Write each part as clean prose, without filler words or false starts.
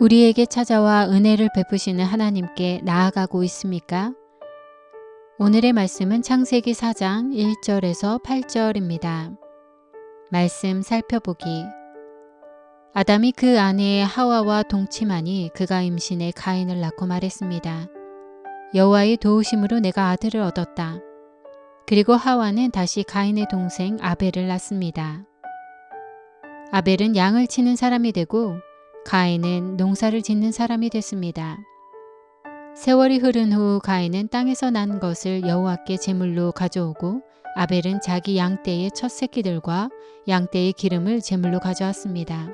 우리에게 찾아와 은혜를 베푸시는 하나님께 나아가고 있습니까? 오늘의 말씀은 창세기 4장 1절에서 8절입니다. 말씀 살펴보기. 아담이 그 아내 하와와 동침하니 그가 임신해 가인을 낳고 말했습니다. 여호와의 도우심으로 내가 아들을 얻었다. 그리고 하와는 다시 가인의 동생 아벨을 낳습니다. 아벨은 양을 치는 사람이 되고 가인은 농사를 짓는 사람이 됐습니다. 세월이 흐른 후 가인은 땅에서 난 것을 여호와께 제물로 가져오고 아벨은 자기 양떼의 첫 새끼들과 양떼의 기름을 제물로 가져왔습니다.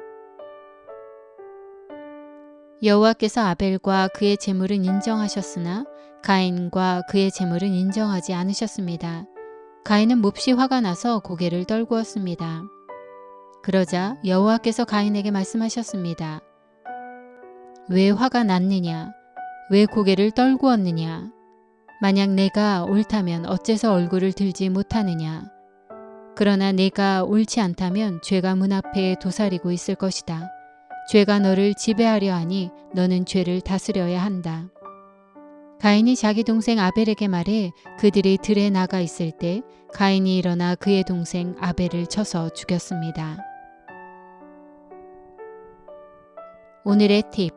여호와께서 아벨과 그의 제물은 인정하셨으나 가인과 그의 제물은 인정하지 않으셨습니다. 가인은 몹시 화가 나서 고개를 떨구었습니다. 그러자 여호와께서 가인에게 말씀하셨습니다. 왜 화가 났느냐? 왜 고개를 떨구었느냐? 만약 내가 옳다면 어째서 얼굴을 들지 못하느냐? 그러나 내가 옳지 않다면 죄가 문 앞에 도사리고 있을 것이다. 죄가 너를 지배하려 하니 너는 죄를 다스려야 한다. 가인이 자기 동생 아벨에게 말해 그들이 들에 나가 있을 때 가인이 일어나 그의 동생 아벨을 쳐서 죽였습니다. 오늘의 팁.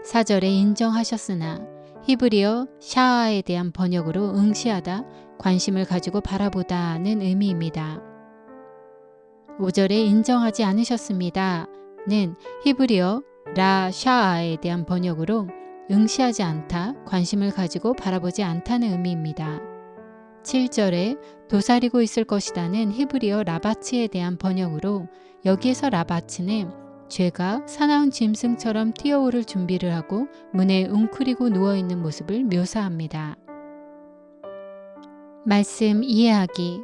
4절에 인정하셨으나 히브리어 샤아에 대한 번역으로 응시하다, 관심을 가지고 바라보다는 의미입니다. 5절에 인정하지 않으셨습니다는 히브리어 라 샤아에 대한 번역으로 응시하지 않다, 관심을 가지고 바라보지 않다는 의미입니다. 7절에 도사리고 있을 것이다는 히브리어 라바츠에 대한 번역으로 여기에서 라바츠는 죄가 사나운 짐승처럼 뛰어오를 준비를 하고 문에 웅크리고 누워있는 모습을 묘사합니다. 말씀 이해하기.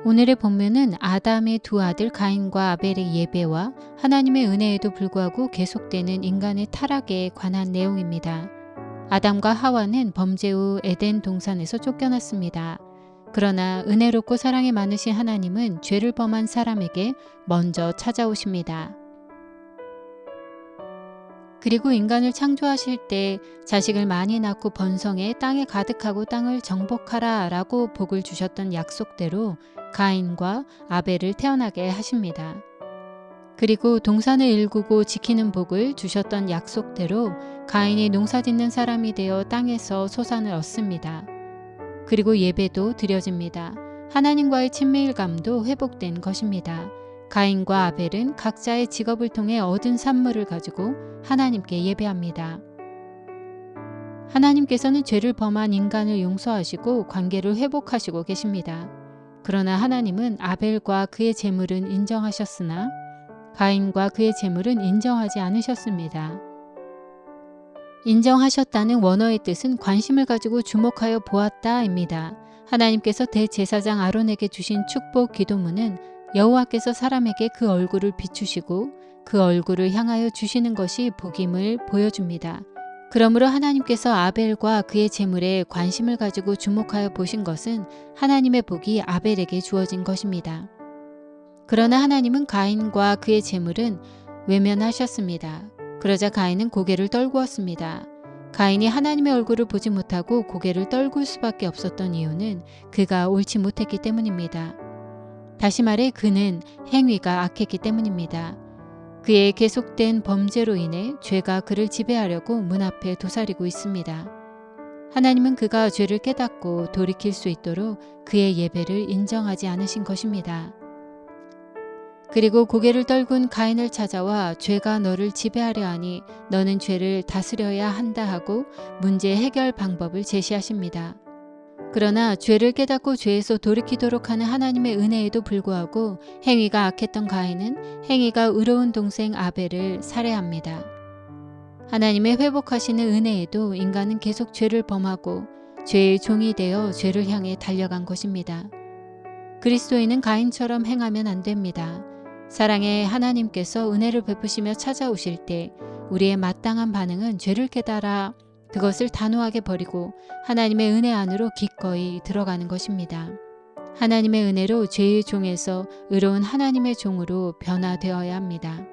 오늘의 본문은 아담의 두 아들 가인과 아벨의 예배와 하나님의 은혜에도 불구하고 계속되는 인간의 타락에 관한 내용입니다. 아담과 하와는 범죄 후 에덴 동산에서 쫓겨났습니다. 그러나 은혜롭고 사랑이 많으신 하나님은 죄를 범한 사람에게 먼저 찾아오십니다. 그리고 인간을 창조하실 때 자식을 많이 낳고 번성해 땅에 가득하고 땅을 정복하라 라고 복을 주셨던 약속대로 가인과 아벨을 태어나게 하십니다. 그리고 동산을 일구고 지키는 복을 주셨던 약속대로 가인이 농사짓는 사람이 되어 땅에서 소산을 얻습니다. 그리고 예배도 드려집니다. 하나님과의 친밀감도 회복된 것입니다. 가인과 아벨은 각자의 직업을 통해 얻은 산물을 가지고 하나님께 예배합니다. 하나님께서는 죄를 범한 인간을 용서하시고 관계를 회복하시고 계십니다. 그러나 하나님은 아벨과 그의 제물은 인정하셨으나 가인과 그의 제물은 인정하지 않으셨습니다. 인정하셨다는 원어의 뜻은 관심을 가지고 주목하여 보았다입니다. 하나님께서 대제사장 아론에게 주신 축복 기도문은 여호와께서 사람에게 그 얼굴을 비추시고 그 얼굴을 향하여 주시는 것이 복임을 보여줍니다. 그러므로 하나님께서 아벨과 그의 제물에 관심을 가지고 주목하여 보신 것은 하나님의 복이 아벨에게 주어진 것입니다. 그러나 하나님은 가인과 그의 제물은 외면하셨습니다. 그러자 가인은 고개를 떨구었습니다. 가인이 하나님의 얼굴을 보지 못하고 고개를 떨굴 수밖에 없었던 이유는 그가 옳지 못했기 때문입니다. 다시 말해 그는 행위가 악했기 때문입니다. 그의 계속된 범죄로 인해 죄가 그를 지배하려고 문 앞에 도사리고 있습니다. 하나님은 그가 죄를 깨닫고 돌이킬 수 있도록 그의 예배를 인정하지 않으신 것입니다. 그리고 고개를 떨군 가인을 찾아와 죄가 너를 지배하려 하니 너는 죄를 다스려야 한다 하고 문제 해결 방법을 제시하십니다. 그러나 죄를 깨닫고 죄에서 돌이키도록 하는 하나님의 은혜에도 불구하고 행위가 악했던 가인은 행위가 의로운 동생 아벨을 살해합니다. 하나님의 회복하시는 은혜에도 인간은 계속 죄를 범하고 죄의 종이 되어 죄를 향해 달려간 것입니다. 그리스도인은 가인처럼 행하면 안 됩니다. 사랑의 하나님께서 은혜를 베푸시며 찾아오실 때 우리의 마땅한 반응은 죄를 깨달아 그것을 단호하게 버리고 하나님의 은혜 안으로 기꺼이 들어가는 것입니다. 하나님의 은혜로 죄의 종에서 의로운 하나님의 종으로 변화되어야 합니다.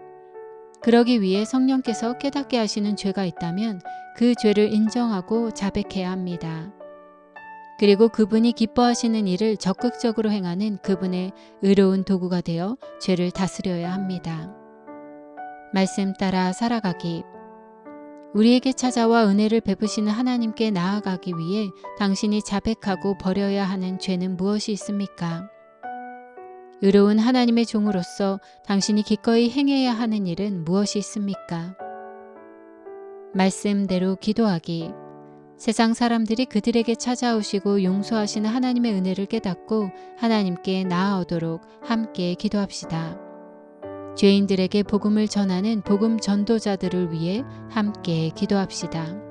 그러기 위해 성령께서 깨닫게 하시는 죄가 있다면 그 죄를 인정하고 자백해야 합니다. 그리고 그분이 기뻐하시는 일을 적극적으로 행하는 그분의 의로운 도구가 되어 죄를 다스려야 합니다. 말씀 따라 살아가기. 우리에게 찾아와 은혜를 베푸시는 하나님께 나아가기 위해 당신이 자백하고 버려야 하는 죄는 무엇이 있습니까? 의로운 하나님의 종으로서 당신이 기꺼이 행해야 하는 일은 무엇이 있습니까? 말씀대로 기도하기. 세상 사람들이 그들에게 찾아오시고 용서하시는 하나님의 은혜를 깨닫고 하나님께 나아오도록 함께 기도합시다. 죄인들에게 복음을 전하는 복음 전도자들을 위해 함께 기도합시다.